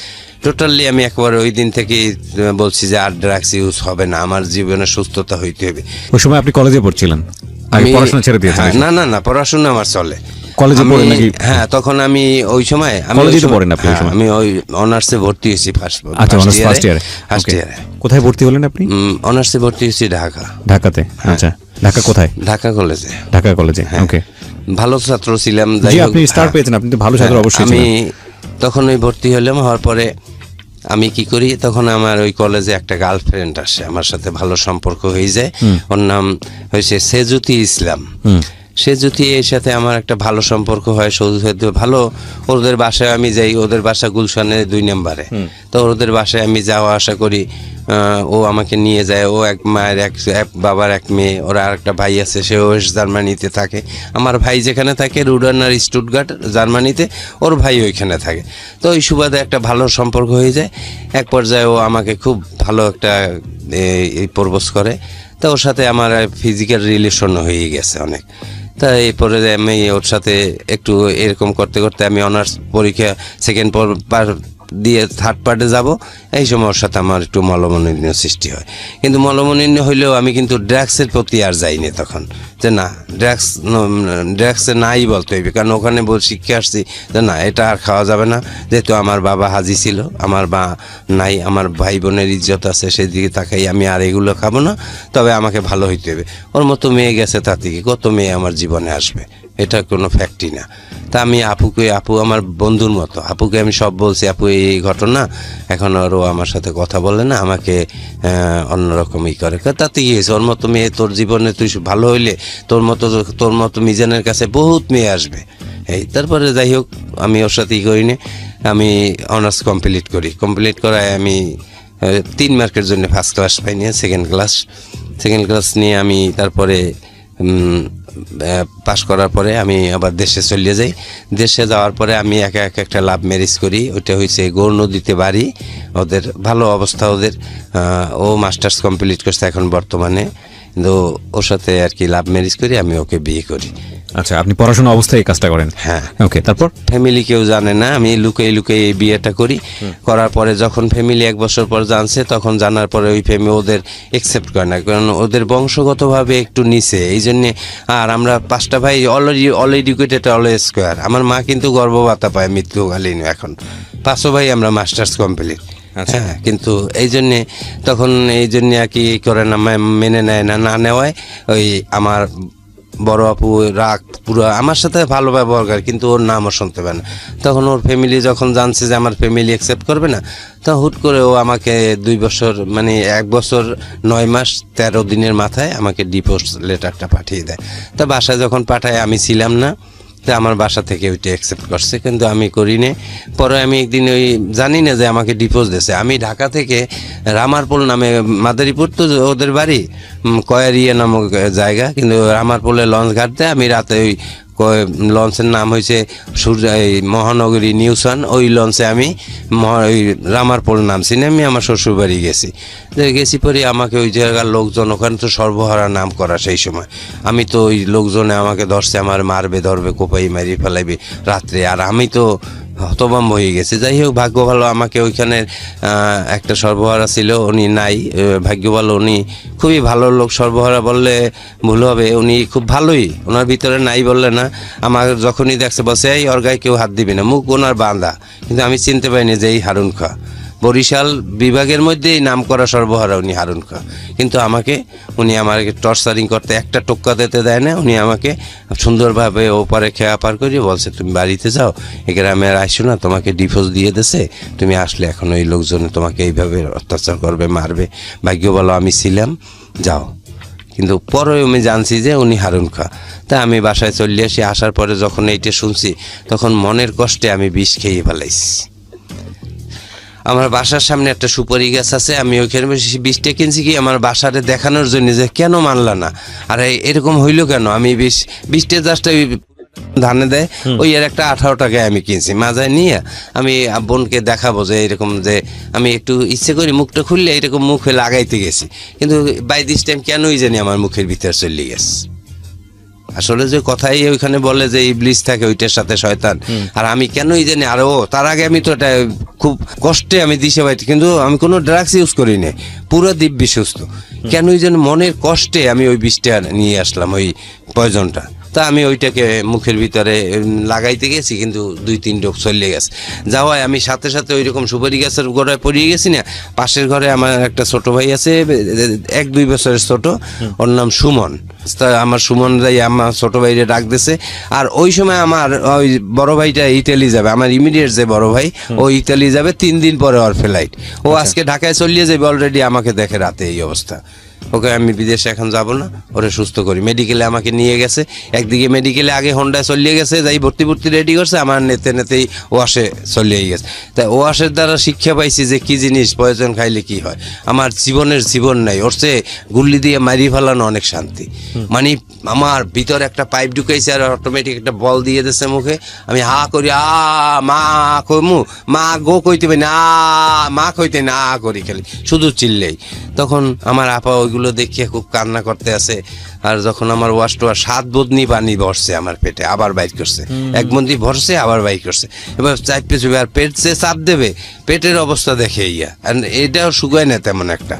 টোটালি আমি একবার ওই দিন থেকে বলছি যে আর ড্রাগস ইউজ হবে না, আমার জীবনে সুস্থতা হইতে হবে। ওই সময় আপনি কলেজে পড়ছিলেন? আমি পড়াশোনা ছেড়ে দিয়েছি। না না, পড়াশোনা আমার চলে। কলেজে পড়েন নাকি? হ্যাঁ, তখন আমি ওই সময় আমি ওই অনার্সে ভর্তি হয়েছি ফার্স্ট ইয়ারে। কোথায় ভর্তি হলেন আপনি? অনার্সে ভর্তি হয়েছি ঢাকাতে। আচ্ছা, ঢাকা কোথায়? ঢাকা কলেজে। ওকে, ভালো ছাত্র ছিলাম। আপনি স্টার পেয়েছেন, আপনি তো ভালো ছাত্র অবশ্যই। আমি তখন ওই ভর্তি হলাম, হওয়ার পরে আমি কি করি, তখন আমার ওই কলেজে একটা গার্লফ্রেন্ড আসে, আমার সাথে ভালো সম্পর্ক হয়ে যায়। ওর নাম হয়েছে সেজুতি ইসলাম। সে যদি এর সাথে আমার একটা ভালো সম্পর্ক হয়, ভালো। ওদের বাসায় আমি যাই, ওদের বাসা গুলশানে 2 নম্বরে। তো ওদের বাসায় আমি যাওয়া আসা করি, ও আমাকে নিয়ে যায়। ও এক মায়ের এক বাবার এক মেয়ে, ওরা আর একটা ভাই আছে, সেও জার্মানিতে থাকে। আমার ভাই যেখানে থাকে রুডান আর স্টুটগার্ট জার্মানিতে, ওর ভাই ওইখানে থাকে। তো ওই সুবাদে একটা ভালো সম্পর্ক হয়ে যায়। এক পর্যায়ে ও আমাকে খুব ভালো একটা প্রপোজ করে। তো ওর সাথে আমার ফিজিক্যাল রিলেশন হয়ে গেছে অনেক। তা এরপরে আমি ওর সাথে একটু এরকম করতে করতে আমি অনার্স পরীক্ষা সেকেন্ড দিয়ে থার্ড পার্টে যাব। এই সময় ওর সাথে আমার একটু মলমনিন্য সৃষ্টি হয়। কিন্তু মলমনিন্য হইলেও আমি কিন্তু ড্রাগসের প্রতি আর যাইনি তখন, যে না ড্রাগসে নাই বলতে হইবে, কারণ ওখানে শিখে আসছি যে না এটা আর খাওয়া যাবে না। যেহেতু আমার বাবা হাজি ছিল, আমার মা নাই, আমার ভাই বোনের ইজ্জত আছে, সেদিকে তাকাই আমি আর এগুলো খাবো না, তবে আমাকে ভালো হইতে হবে। ওর মতো মেয়ে গেছে, তার থেকে কত মেয়ে আমার জীবনে আসবে, এটা কোনো ফ্যাক্টই না। তা আমি আপু আমার বন্ধুর মতো, আপুকে আমি সব বলছি, আপু এই ঘটনা, এখন আরও আমার সাথে কথা বলে না, আমাকে অন্যরকমই করে। তাতে কি হয়েছে, ওর মতো মেয়ে তোর জীবনে তুই ভালো হইলে তোর মতো মিজানের কাছে বহুত মেয়ে আসবে। তারপরে যাই হোক, আমি ওর সাথে করিনি, আমি অনার্স কমপ্লিট করায় আমি 3 মার্কের জন্য ফার্স্ট ক্লাস পাইনি, সেকেন্ড ক্লাস নিয়ে আমি তারপরে পাশ করার পরে আমি আবার দেশে চলে যাই। দেশে যাওয়ার পরে আমি একা একটা লাভ ম্যারেজ করি। ওইটা হয়েছে গৌর নদীতে বাড়ি, ওদের ভালো অবস্থা, ওদের ও মাস্টার্স কমপ্লিট করছে এখন বর্তমানে, কিন্তু ওর সাথে আর কি লাভ ম্যারেজ করি, আমি ওকে বিয়ে করি। আচ্ছা, আপনি পড়াশোনা অবস্থায় এই কাজটা করেন? হ্যাঁ। ওকে, তারপর? ফ্যামিলি কেউ জানে না, আমি লুকিয়ে এই বিয়েটা করি। করার পরে যখন ফ্যামিলি 1 বছর পর জানছে, তখন জানার পরে ওই ফ্যামিলি ওদের একসেপ্ট করে না, কারণ ওদের বংশগতভাবে একটু নিচে, এই জন্যে। আর আমরা 5টা ভাই অল এডুকেটেড, অল স্কোয়ার। আমার মা কিন্তু গর্ভভাতা পায় মৃত্যুকালীন, এখন 5 ভাই আমরা মাস্টার্স কমপ্লিট। হ্যাঁ, কিন্তু এই জন্যে আর কি করে না, মেনে নেয় না নেওয়ায় ওই আমার বড় আপু রাগ পুরো আমার সাথে ভালো ব্যবহার করে, কিন্তু ওর নামও শুনতে পারে না। তখন ওর ফ্যামিলি যখন জানছে যে আমার ফ্যামিলি অ্যাকসেপ্ট করবে না, তখন হুট করে ও আমাকে 2 বছর, মানে 1 বছর 9 মাস 13 দিনের মাথায় আমাকে ডিভোর্স লেটারটা পাঠিয়ে দেয়। তা বাসায় যখন পাঠায়, আমি ছিলাম না, তো আমার বাসা থেকে ওইটা অ্যাকসেপ্ট করছে, কিন্তু আমি করিনি। পরে আমি একদিন ওই জানি না যে আমাকে ডিভোর্স দিয়েছে। আমি ঢাকা থেকে রামারপুল নামে, মাদারীপুর তো ওদের বাড়ি, কয়ারিয়া নামক জায়গা, কিন্তু রামারপুলে লঞ্চ ঘাটতে আমি রাতে ওই লঞ্চের নাম হয়েছে মহানগরী নিউসান, ওই লঞ্চে আমি ওই রামারপুল নামছি, আমি আমার শ্বশুরবাড়ি গেছি পরে আমাকে ওই জায়গার লোকজন, ওখানে তো সর্বহারা নাম করা সেই সময়, আমি তো ওই লোকজনে আমাকে ধরছে, আমার মারবে ধরবে, কোপাই মারি ফেলাইবে রাত্রে, আর আমি তো হতভম্ব হয়ে গেছে। যাই হোক, ভাগ্য ভালো, আমাকে ওইখানে একটা সর্বহারা ছিল, উনি নাই, ভাগ্য ভালো, উনি খুবই ভালো লোক। সর্বহারা বললে ভুল হবে, উনি খুব ভালোই, ওনার ভিতরে নাই বললে না। আমার যখনই দেখছে বসে, এই ওর গায়ে কেউ হাত দিবে না, মুখ ওনার বাঁধা, কিন্তু আমি চিনতে পারিনি যে এই হারুন খাঁ, বরিশাল বিভাগের মধ্যেই নাম করা সর্বহারা উনি হারুন খাঁ। কিন্তু উনি আমাকে টর্চারিং করতে, একটা টোক্কা দিতে দেয় না। উনি আমাকে সুন্দরভাবে ওপারে খেয়া পার করে বলছে, তুমি বাড়িতে যাও, এ গ্রামে আর আসো না, তোমাকে ডিভোর্স দিয়ে দিয়েছে, তুমি আসলে এখন ওই লোকজনে তোমাকে এইভাবে অত্যাচার করবে, মারবে। ভাগ্য ভালো আমি ছিলাম, যাও। কিন্তু পরে আমি জানছি যে উনি হারুন খাঁ। তা আমি বাসায় চলে আসি। আসার পরে যখন এইটা শুনছি, তখন মনের কষ্টে আমি বিষ খেয়ে ফেলাইছি। আমার বাসার সামনে একটা সুপারি গাছ আছে, আমি ওইখানে বিষটা কিনছি কি আমার বাসারে দেখানোর জন্য, যে কেন মানলা না, আর এরকম হইলো কেন। আমি বিষটা জাস্ট ওই ধানে দেয়, ওই এর একটা 18 টাকায় আমি কিনছি, মাজায় নিয়ে আমি বোনকে দেখাবো যে এরকম, যে আমি একটু ইচ্ছে করি মুখটা খুললে এরকম মুখে লাগাইতে গেছি, কিন্তু বাই দিস টাইম কেনই জানি আমার মুখের ভিতরে চলে গেছে। আসলে যে কথাই ওইখানে বলে যে ইবলিস থাকে, ওইটার সাথে শয়তান, আর আমি কেনই জানি। আর তার আগে আমি তো এটা খুব কষ্টে আমি দিশে পাইছি, কিন্তু আমি কোনো ড্রাগস ইউজ করি না, পুরো দিব্যি সুস্থ। কেনই যেন মনের কষ্টে আমি ওই বিষটা নিয়ে আসলাম, ওই পয়জনটা। তা আমি ওইটাকে মুখের ভিতরে লাগাইতে গেছি, কিন্তু 2-3 ডোক চলে গেছে। যাওয়ায় আমি সাথে ওই রকম সুপারি গাছের গোড়ায় পড়িয়ে গেছি না। পাশের ঘরে আমার একটা ছোট ভাই আছে, 1-2 বছরের ছোট, ওর নাম সুমন। তা আমার সুমন যাই আমার ছোট ভাইরে ডাক দিছে। আর ওই সময় আমার ওই বড় ভাইটা ইতালি যাবে, আমার ইমিডিয়েট যে বড় ভাই, ও ইতালি যাবে 3 দিন পরে ওর ফ্লাইট। ও আজকে ঢাকায় চলিয়ে যাবে অলরেডি, আমাকে দেখে রাতে এই অবস্থা। ওকে আমি বিদেশে এখন যাব না, ওরে সুস্থ করি। মেডিকেলে আমাকে নিয়ে গেছে, একদিকে মেডিকেলে আগে হোন্ডায় চলিয়ে গেছে, যাই ভর্তি রেডি করছে, আমার নেতেই ওয়াশে চলিয়ে গেছে। তাই ওয়াশের দ্বারা শিক্ষা পাইছি যে কি জিনিস পয়জন খাইলে কি হয়। আমার জীবন নাই, ওর চেয়ে গুল্লি দিয়ে মারি ফেলানো অনেক শান্তি। মানে আমার ভিতরে একটা পাইপ ঢুকাইছে, আর অটোমেটিক একটা বল দিয়ে দিচ্ছে মুখে। আমি হা করি, মা কইমু, মা গো কইতে পারি না, মা কইতে না করি, খালি শুধু চিল্লেই। তখন আমার আপা ওইগুলো দেখিয়ে খুব কান্না করতে আছে। আর যখন আমার ওয়াশ টোয়াশ 7 বদনি পানি ভরছে আমার পেটে, আবার বাইর করছে, 1 বন্দি ভরছে, আবার বাইর করছে, এবার চাইপে চুপে, আর পেট সে চাপ দেবে, পেটের অবস্থা দেখে এটাও শুকায় না তেমন একটা,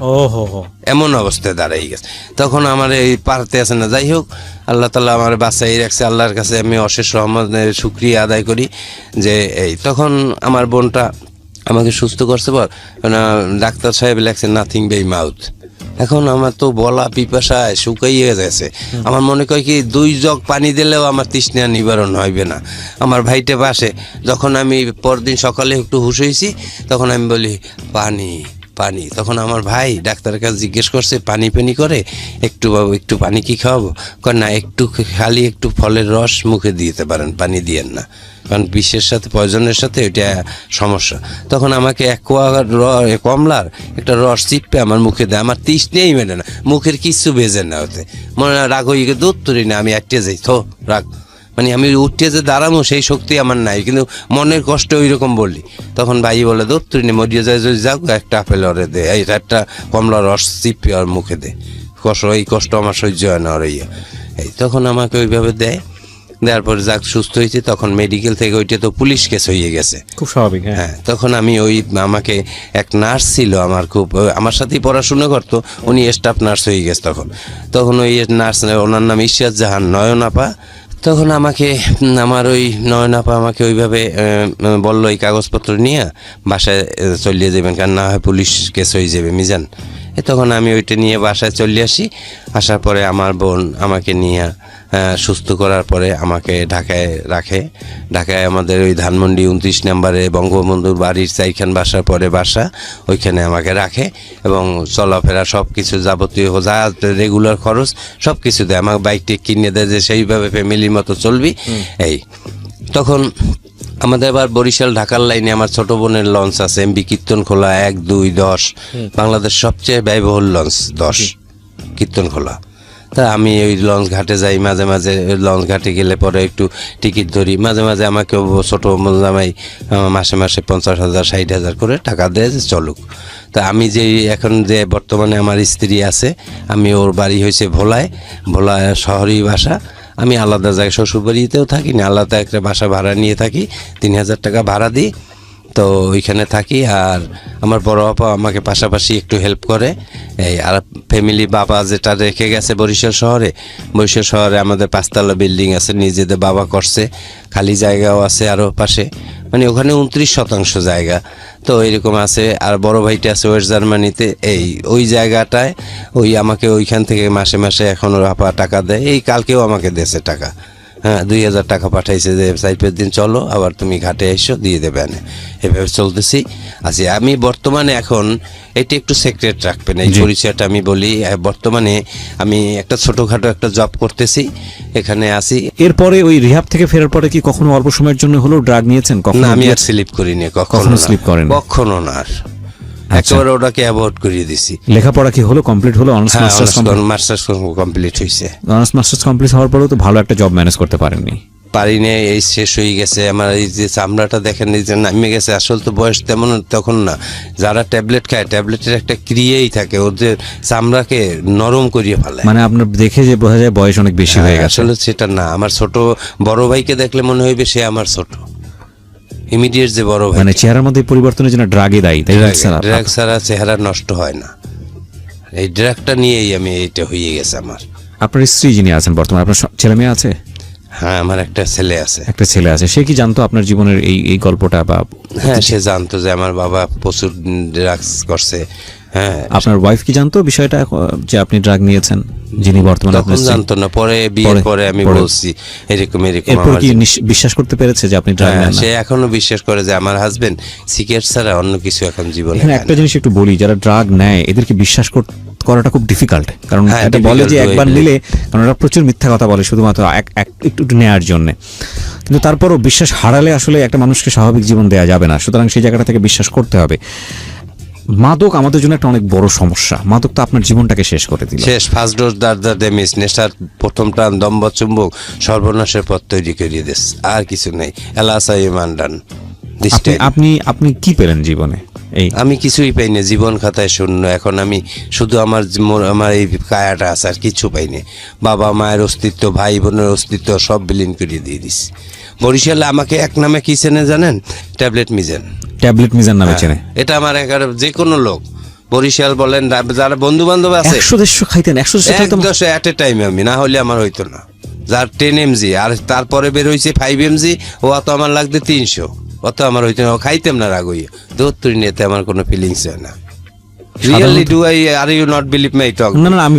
এমন অবস্থায় দাঁড়াই গেছে। তখন আমার এই পারতে আছে না। যাই হোক, আল্লাহ তাআলা আমার বাঁচাই রাখছে, আল্লাহর কাছে আমি অশেষ রহমতের শুকরিয়া আদায় করি। যে তখন আমার বোনটা আমাকে সুস্থ করছে, ডাক্তার সাহেব লেখছে নাথিং বাই মাউথ। এখন আমার তো বলা পিপাসায় শুকাইয়ে গেছে। আমার মনে কয় কি 2 জগ পানি দিলেও আমার তৃষ্ণা নিবারণ হইবে না। আমার ভাইটা পাশে, যখন আমি পরদিন সকালে একটু হুঁশ হয়েছি তখন আমি বলি পানি পানি। তখন আমার ভাই ডাক্তারের কাছে জিজ্ঞেস করছে পানি পানি করে, একটু বাবু একটু পানি কি খাওয়াবো? কয় না, একটু খালি একটু ফলের রস মুখে দিতে পারেন, পানি দিয়েন না, কারণ বিষের সাথে পয়জনের সাথে ওইটা সমস্যা। তখন আমাকে এক কমলার একটা রস চিপে আমার মুখে দেয়, আমার তৃষ্ণেই মেলে না, মুখের কিচ্ছু বেজে না, হতে মনে হয় রাগ হয়ে গিয়ে দুধ তুলি না, আমি আটকে যাই, থো রাগ, মানে আমি উঠতে যে দাঁড়াবো সেই শক্তি আমার নাই, কিন্তু মনের কষ্ট ওই রকম বলি। তখন ভাই বলে দুধ তুলি না, মরিয়ে যায় যদি যাও, একটা আপেল ওরে দে, এইটা একটা কমলা রস চিপে ওর মুখে দে, এই কষ্ট আমার সহ্য হয় না ওর ইয়ে। এই তখন আমাকে ওইভাবে দেয়, দেওয়ার পরে যাক সুস্থ হয়েছে। তখন মেডিকেল থেকে ওইটা তো পুলিশ কেস হয়ে গেছে, খুব স্বাভাবিক। হ্যাঁ, তখন আমি আমাকে এক নার্স ছিল আমার, খুব আমার সাথেই পড়াশোনা করতো, উনি স্টাফ নার্স হয়ে গেছে তখন ওই নার্স, ওনার নাম ইশরাত জাহান নয়নাপা। তখন আমাকে আমার ওই নয়নাপা আমাকে ওইভাবে বললো এই কাগজপত্র নিয়ে বাসায় চলিয়ে যাবেন, কারণ না হয় পুলিশ কেস হয়ে যাবে মিজান। তখন আমি ওইটা নিয়ে বাসায় চলে আসি। আসার পরে আমার বোন আমাকে নিয়ে সুস্থ করার পরে আমাকে ঢাকায় রাখে। ঢাকায় আমাদের ওই ধানমন্ডি 29 নম্বরে বঙ্গবন্ধুর বাড়ির 4খান বাসার পরে বাসা, ওইখানে আমাকে রাখে এবং চলাফেরা সব কিছু যাবতীয় যা রেগুলার খরচ সব কিছু দেয়। আমাকে বাইকটি কিনে দেয় যে সেইভাবে ফ্যামিলির মতো চলবি। এই তখন আমাদের আবার বরিশাল ঢাকার লাইনে আমার ছোট বোনের লঞ্চ আছে, এমবি কীর্তনখোলা 1, 2, 10, বাংলাদেশ সবচেয়ে ব্যয়বহুল লঞ্চ 10 কীর্তনখোলা। তা আমি ওই লঞ্চ ঘাটে যাই, মাঝে মাঝে লঞ্চ ঘাটে গেলে পরে একটু টিকিট ধরি, মাঝে মাঝে আমাকে ছোটো জামাই মাসে মাসে 50,000 60,000 করে টাকা দেয় যে চলুক। তা আমি যে এখন যে বর্তমানে আমার স্ত্রী আছে, আমি ওর বাড়ি হয়েছে ভোলায় শহরেই বাসা। আমি আলাদা জায়গায় শ্বশুরবাড়িতেও থাকি না, আলাদা একটা বাসা ভাড়া নিয়ে থাকি, 3,000 টাকা ভাড়া দিই, তো ওইখানে থাকি। আর আমার বড় আপা আমাকে পাশাপাশি একটু হেল্প করে। এই আর ফ্যামিলি বাবা যেটা রেখে গেছে বরিশাল শহরে আমাদের 5তলা বিল্ডিং আছে, নিজেদের বাবা করছে, খালি জায়গাও আছে আরও পাশে, মানে ওখানে 29% জায়গা তো এরকম আছে। আর বড় ভাইটা আছে ওয়েস্ট জার্মানিতে, ওই জায়গাটায় ওই আমাকে ওইখান থেকে মাসে মাসে এখন ওর আপা টাকা দেয়। এই কালকেও আমাকে দিয়েছে টাকা, হ্যাঁ 2,000 টাকা পাঠাইছে যে 4-5 দিন চলো, আবার তুমি ঘাটে এসো দিয়ে দেবে না। এভাবে চলতেছি আছি আমি বর্তমানে। এখন এটি একটু সিক্রেট রাখবেন, এই পরিচয়টা আমি বলি। বর্তমানে আমি একটা ছোটোখাটো একটা জব করতেছি, এখানে আছি। এরপরে ওই রিহাব থেকে ফেরার পরে কি কখনো অল্প সময়ের জন্য হলেও ড্রাগ নিয়েছেন? না, আমি আর স্লিপ করিনি, কখনো স্লিপ করেন, কখনো না, আর একেবারে ওটাকে অ্যাভয়েড করিয়ে দিছি। লেখাপড়া কি হলো, কমপ্লিট হলো? অনার্স মাস্টার্স কমপ্লিট হয়েছে। অনার্স মাস্টার্স কমপ্লিট হওয়ার পরেও তো ভালো একটা জব ম্যানেজ করতে পারেননি? পারিনি, এই শেষ হয়ে গেছে আমার। এই যে চামড়াটা দেখেন, এই যে নামে গেছে, আসলে তো বয়স তেমন তখন না। যারা ট্যাবলেট খায়, ট্যাবলেটের একটা ক্রিয়াই থাকে, ওদের চামড়াকে নরম করিয়ে ফেলে। মানে আপনার দেখে যে বোঝা যায় বয়স অনেক বেশি হয়ে গেছে। আসলে সেটা না, আমার ছোট বড় ভাইকে দেখলে মনে হইবে সে আমার ছোট, ইমিডিয়েট যে বড় ভাই। মানে চেহারার মধ্যে পরিবর্তনের জন্য ড্রাগই দায়ী? ড্রাগ ছাড়া চেহারা নষ্ট হয় না, এই ড্রাগটা নিয়েই আমি এইটা হয়ে গেছে আমার। আপনার স্ত্রী যিনি আছেন বর্তমানে, আপনার ছেলে মেয়ে আছে? হ্যাঁ, আমার একটা ছেলে আছে। সে কি জানতো আপনার জীবনের এই গল্পটা? বা হ্যাঁ, সে জানতো যে আমার বাবা প্রচুর ড্রাগস করছে। হ্যাঁ, আপনার ওয়াইফ কি জানতো বিষয়টা যে আপনি ড্রাগ নিয়েছেন? যিনি বর্তমানে তখন জানতো না, পরে বিয়ের পরে আমি বলছি এরকম। এরপর কি বিশ্বাস করতে পেরেছে যে আপনি ড্রাগ নেন? সে এখনো বিশ্বাস করে যে আমার হাজবেন্ড সিগারেট ছাড়া অন্য কিছু এখন জীবনে। এখানে একটা জিনিস একটু বলি, যারা ড্রাগ নেয় এদেরকে বিশ্বাস করাটা খুব ডিফিকাল্ট, কারণ এটা বলে যে একবার নিলে, কারণ ওরা প্রচুর মিথ্যা কথা বলে শুধুমাত্র একটু নেওয়ার জন্য। কিন্তু তারপরও বিশ্বাস হারালে আসলে একটা মানুষকে স্বাভাবিক জীবন দেওয়া যাবে না, সুতরাং সেই জায়গাটা থেকে বিশ্বাস করতে হবে। মাদক আমাদের জন্য একটা অনেক বড় সমস্যা। মাদক তো আপনার জীবনটাকে শেষ করে দিল। শেষ, ফার্স্ট ডোজ দ্য ড্যামেজ, নেশার প্রথম টান, দম্ভ চুম্বক, সর্বনাশের পথ তৈরি করিয়ে দিস, আর কিছু নেই। এলাসাই মান্ডান। আপনি কি পেলেন জীবনে? আমি কিছুই পাইনি, জীবন খাতায় শূন্য। এখন আমি শুধু আমার এই কায়াটা আছে, আর কিছু পাইনি। বাবা মায়ের অস্তিত্ব, ভাই বোনের অস্তিত্ব সব বিলীন করে দিয়ে দিস। বরিশালে আমাকে এক নামে কি চেনে জানেন? ট্যাবলেট মিজান নামে চেনে। এটা আমার যে কোনো লোক, বরিশাল বলেন, যারা বন্ধু বান্ধব আছে, 100 খাইতেন, 110 এট এ টাইম। আমি না হলে আমার হইতো না। যার 10 mg, আর তারপরে বের হয়েছে 5 mg, ও অত আমার লাগবে 300, অত আমার হইতো না, খাইতাম না রাগ হইয়া। দুধ তুই নিতে আমার কোনো ফিলিংস হয় না। Really do I are you not believe my talk? না না, আমি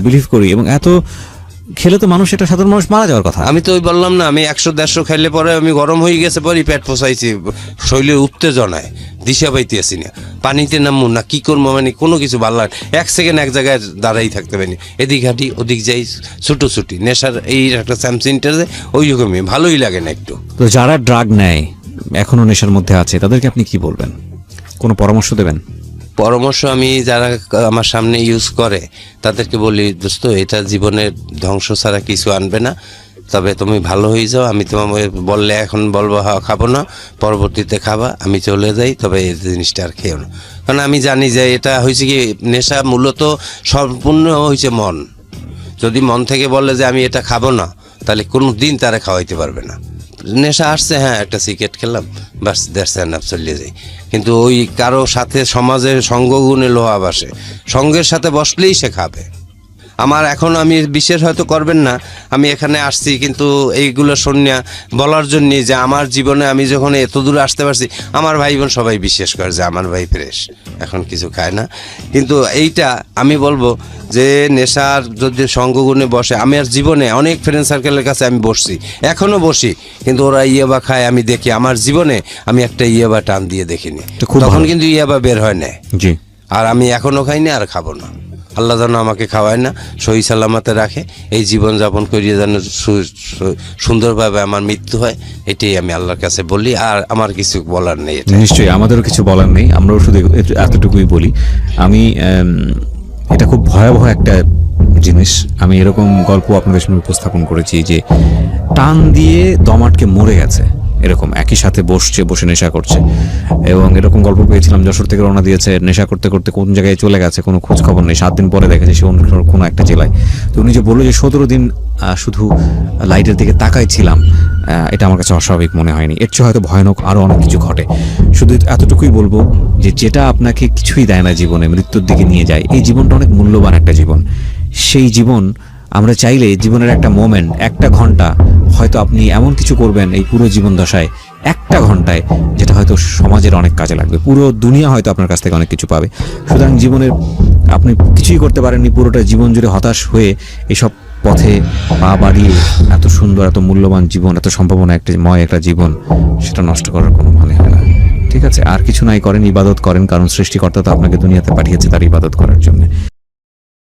বিলিভ করি এবং এত খেলে তো মানুষ, এটা সাধারণ মানুষ মারা যাওয়ার কথা। আমি তো ওই বললাম না, আমি 100-150 খাইলে পরে আমি গরম হয়ে গেছে, পরে পেট পোষাইছি, শরীরের উত্তেজনায় দিশা পাইতে আসি না, পানিতে নামবো না কি করবো, মানে কোনো কিছু ভালো লাগে 1 সেকেন্ড এক জায়গায় দাঁড়াই থাকতে পারিনি, এদিক হাঁটি ওদিক যাই, ছুটোছুটি নেশার এই একটা স্যামসিনটারে ওই রকমই ভালোই লাগে না একটু। তো যারা ড্রাগ নেয়, এখনো নেশার মধ্যে আছে, তাদেরকে আপনি কি বলবেন, কোনো পরামর্শ দেবেন? পরামর্শ আমি যারা আমার সামনে ইউজ করে তাদেরকে বলি, দোস্ত এটা জীবনের ধ্বংস ছাড়া কিছু আনবে না, তবে তুমি ভালো হয়ে যাও, আমি তোমাকে বললে এখন বলবো হ্যাঁ খাবো না, পরবর্তীতে খাবা, আমি চলে যাই, তবে এই জিনিসটা আর খেও না। কারণ আমি জানি যে এটা হয়েছে কি, নেশা মূলত সম্পূর্ণ হয়েছে মন। যদি মন থেকে বলে যে আমি এটা খাবো না, তাহলে কোনো দিন তারা খাওয়াইতে পারবে না। নেশা আসছে, হ্যাঁ একটা সিগারেট খেলাম, বাস দ্যাটস এনাফ, চলে যাই। কিন্তু ওই কারো সাথে সমাজের সঙ্গগুণে লোহা বাসে, সঙ্গের সাথে বসলেই সে খাবে। আমার এখন আমি বিশেষ হয়তো করবেন না, আমি এখানে আসছি কিন্তু এইগুলো শুনিয়া বলার জন্যে যে আমার জীবনে আমি যখন এত দূরে আসতে পারছি, আমার ভাই বোন সবাই বিশ্বাস করে যে আমার ভাই ফ্রেশ, এখন কিছু খায় না। কিন্তু এইটা আমি বলবো যে নেশার যদি সঙ্গগুণে বসে, আমি আর জীবনে অনেক ফ্রেন্ড সার্কেলের কাছে আমি বসছি, এখনও বসি, কিন্তু ওরা ইয়াবা খায়, আমি দেখি আমার জীবনে আমি একটা ইয়াবা টান দিয়ে দেখিনি, তখন কিন্তু ইয়াবা বের হয় না। জি। আর আমি এখনও খাইনি আর খাবো না। আল্লাহ যেন আমাকে খাওয়ায় না, সহি সালামতে রাখে, এই জীবন যাপন করিয়ে যেন সুন্দরভাবে আমার মৃত্যু হয়, এটাই আমি আল্লাহর কাছে বলি। আর আমার কিছু বলার নেই। এটা নিশ্চয়ই আমাদেরও কিছু বলার নেই, আমরাও শুধু এতটুকুই বলি। আমি এটা খুব ভয়াবহ একটা জিনিস, আমি এরকম গল্প আপনাদের সামনে উপস্থাপন করেছি যে টান দিয়ে দম আটকে মরে গেছে, এরকম একই সাথে বসে নেশা করছে। এবং এরকম গল্প পেয়েছিলাম, যশোর থেকে রওনা দিয়েছে, নেশা করতে করতে কোন জায়গায় চলে গেছে কোনো খোঁজ খবর নেই, 7 দিন পরে দেখেছে সে অন্য কোনো একটা জেলায়। তো উনি যে বললো যে 17 দিন শুধু লাইটের দিকে তাকাই ছিলাম, এটা আমার কাছে অস্বাভাবিক মনে হয়নি। এর চেয়ে হয়তো ভয়ানক আরও অনেক কিছু ঘটে। শুধু এতটুকুই বলবো যে যেটা আপনাকে কিছুই দেয় না জীবনে, মৃত্যুর দিকে নিয়ে যায়, এই জীবনটা অনেক মূল্যবান একটা জীবন। সেই জীবন আমরা চাইলে জীবনের একটা মোমেন্ট, একটা ঘন্টা হয়তো আপনি এমন কিছু করবেন এই পুরো জীবন দশায়, একটা ঘন্টায়, যেটা হয়তো সমাজের অনেক কাজে লাগবে, পুরো দুনিয়া হয়তো আপনার কাছ থেকে অনেক কিছু পাবে। সুতরাং জীবনের আপনি কিছুই করতে পারেননি, পুরোটা জীবন জুড়ে হতাশ হয়ে এসব পথে পা বাড়িয়ে এত সুন্দর, এত মূল্যবান জীবন, এত সম্ভাবনা একটা জীবন, সেটা নষ্ট করার কোনো মানে হয় না। ঠিক আছে, আর কিছু নাই, করেন, ইবাদত করেন, কারণ সৃষ্টিকর্তা তো আপনাকে দুনিয়াতে পাঠিয়েছে তার ইবাদত করার জন্য।